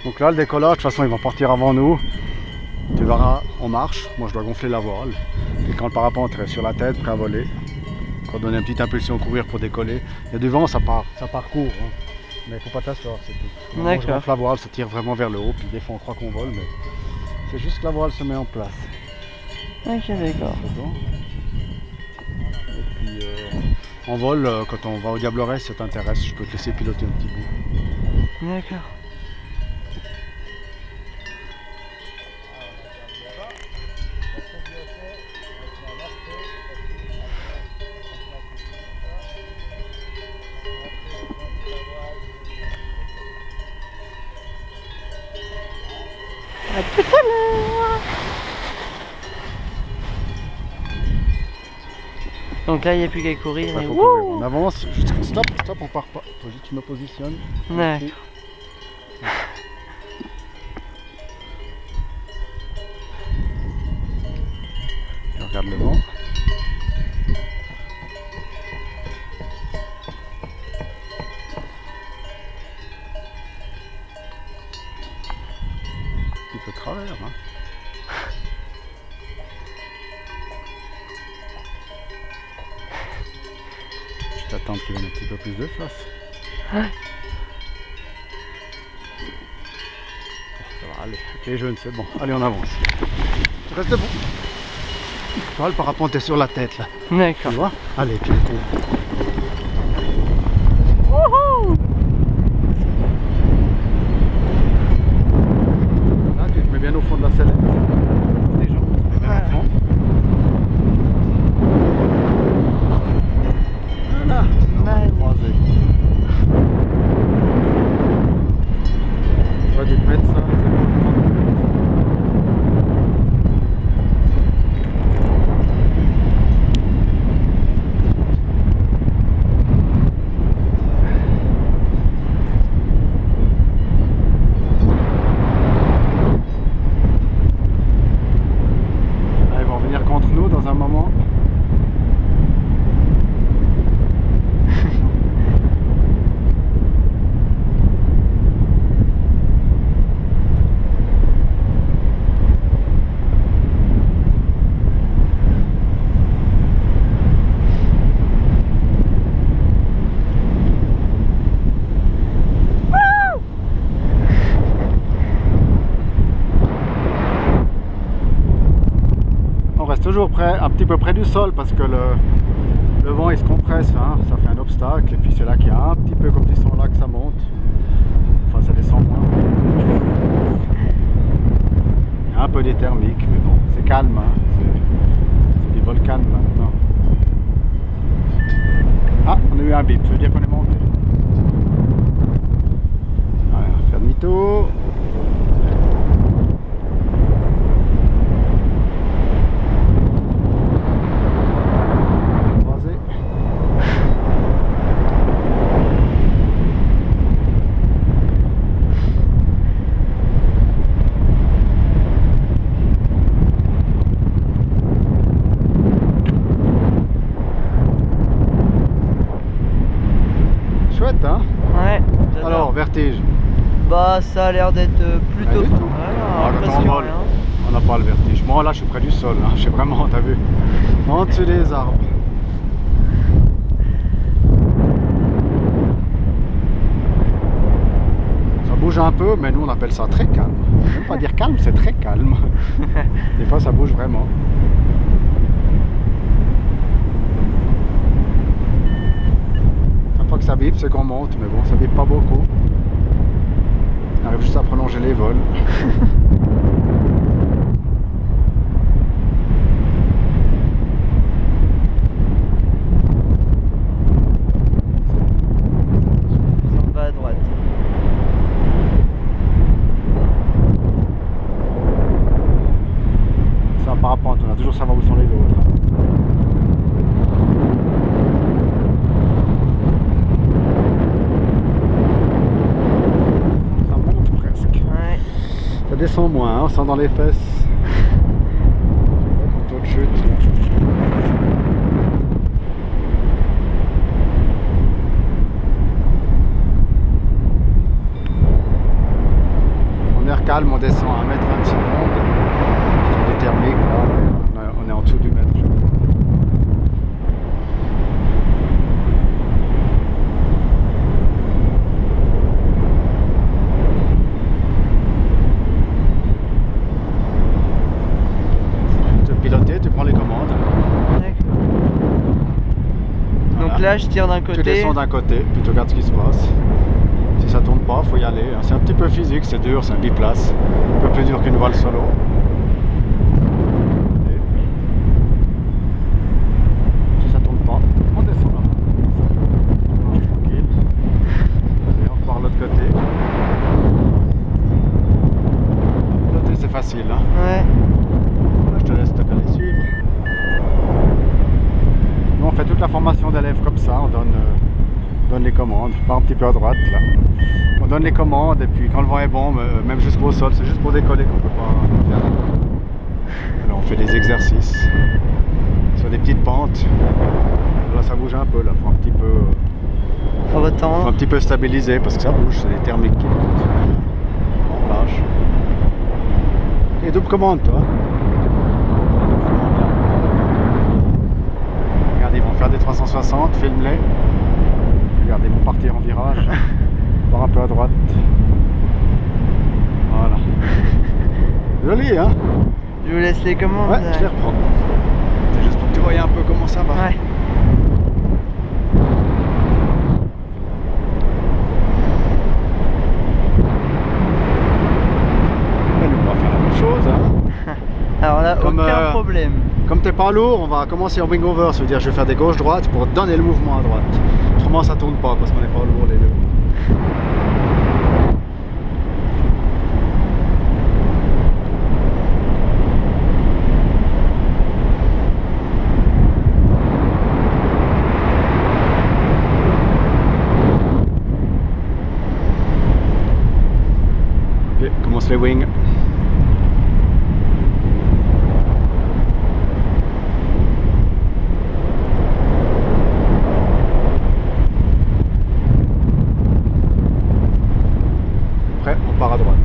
Donc là le décollage, de toute façon ils vont partir avant nous. Tu verras, on marche, moi je dois gonfler la voile. Et quand le parapente est sur la tête, prêt à voler, quand on donne une petite impulsion courir pour décoller, il y a du vent, ça parcourt. Hein. Mais il faut pas t'asseoir, c'est tout. Moi je gonfle la voile, ça tire vraiment vers le haut, puis des fois on croit qu'on vole, mais c'est juste que la voile se met en place. Ok, d'accord. Et puis en vol, quand on va au Diableret, si ça t'intéresse, je peux te laisser piloter un petit bout. D'accord. À tout à l'heure. Donc là, il n'y a plus qu'à courir. Ouais, Mais courir. On avance, stop, on part pas. Faut juste que je me positionne. D'accord. Je regarde le vent. Un petit peu de travers, hein. Je t'attends qu'il vienne un petit peu plus de face. Ouais. Ça va aller, avec les jeunes c'est bon. Allez, on avance. Reste debout. Tu vois, le parapente est sur la tête là. D'accord. Tu vois? Allez, puis le coup. Là, tu te mets bien au fond de la sellette. Des gens, tu te mets bien au fond. Voilà. Croisé. Tu vas dû te mettre ça. Ils vont venir contre nous dans un moment. Toujours près, un petit peu près du sol parce que le vent il se compresse, hein, ça fait un obstacle et puis c'est là qu'il y a un petit peu comme ils sont là que ça monte, enfin ça descend moins. Il y a un peu des thermiques mais bon c'est calme, hein, c'est du volcan maintenant. Ah, on a eu un bip, ça veut dire qu'on est monté. Voilà, faire demi-tour. Chouette, hein? Ouais. Alors, vertige. Bah, ça a l'air d'être plutôt du pas tout. mal. Quand on Impressionnant, vole, hein. on n'a pas le vertige. Moi là, je suis près du sol. Hein. Je suis vraiment, t'as vu, en dessous des arbres. Ça bouge un peu, mais nous on appelle ça très calme. Je ne veux pas dire calme, c'est très calme. Des fois, ça bouge vraiment. Chaque fois que ça bip, c'est qu'on monte, mais bon, ça bip pas beaucoup. On arrive juste à prolonger les vols. En bas à droite. C'est un parapente, on a toujours savoir où sont les autres. Ça monte presque. Ouais. Ça descend moins, hein, on sent dans les fesses. Taux de chute. calme, on descend à 1,20 m secondes. Sur des thermiques, là, on est en dessous du mètre. Piloter, tu prends les commandes. D'accord. Donc Voilà. là, je tire d'un côté. Tu descends d'un côté, puis tu regardes ce qui se passe. Si ça tourne pas, faut y aller. C'est un petit peu physique, c'est dur, c'est un biplace. Un peu plus dur qu'une voile solo. Et si ça tourne pas, on descend là. Tranquille. Allez, on repart de l'autre côté. Piloter, c'est facile. Hein. Ouais. Là, je te laisse te suivre. Nous, on fait toute la formation d'élèves comme ça. On donne les commandes. Je pars un petit peu à droite là. On donne les commandes et puis quand le vent est bon, même jusqu'au sol, c'est juste pour décoller qu'on peut pas faire. Alors on fait des exercices sur des petites pentes. Là ça bouge un peu, là faut un petit peu. Faut retendre. Faut un petit peu stabiliser parce que ça bouge, c'est des thermiques qui montent. On lâche. Et double commande toi. Regarde, ils vont faire des 360, filme-les. Regarde, ils vont partir en virage. On part un peu à droite. Voilà. Joli, hein? Je vous laisse les commandes. Ouais, je les reprends. C'est juste pour que tu voyes un peu comment ça va. Ouais. Mais nous, on va faire la même chose, hein? Alors là, Comme, aucun problème. Comme t'es pas lourd, on va commencer en wing over, ça veut dire je vais faire des gauche-droite pour donner le mouvement à droite. Autrement ça tourne pas parce qu'on n'est pas lourd les deux. Ok, commence les wings. Après, on part à droite.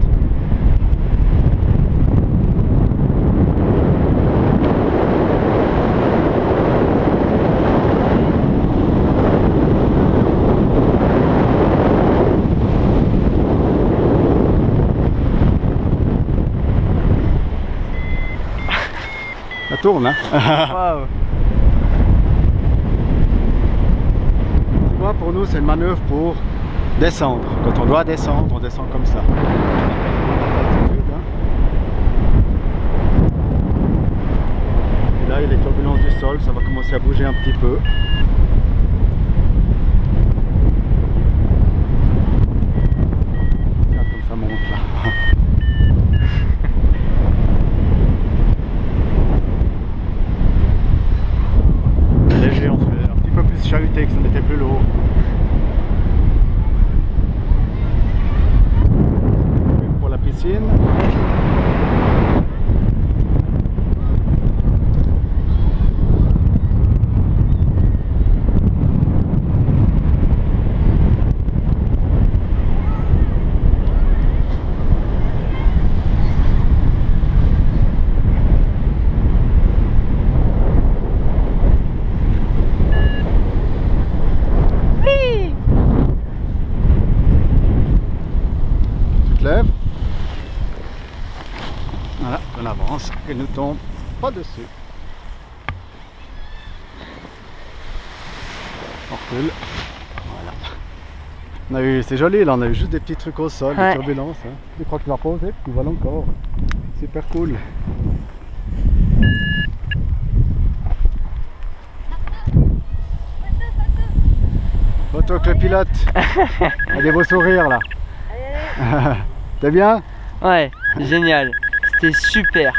Ça tourne, hein? Waouh. Tu vois, pour nous, c'est une manœuvre pour descendre. Quand on doit descendre, on descend comme ça. Et là, il y a les turbulences du sol, ça va commencer à bouger un petit peu. Regarde comme ça monte là. Léger, on se fait un petit peu plus chahuté que ça n'était plus lourd. Pour la piscine. Lève. Voilà, on avance, qu'elle ne tombe pas dessus. On recule. Voilà. C'est joli là, on a eu juste des petits trucs au sol, Ouais. des turbulences. Hein. Je crois que tu vas poser, puis voilà encore. Super cool. Photo avec le pilote. Il y a des beaux sourires là. T'es bien? Ouais, génial. C'était super.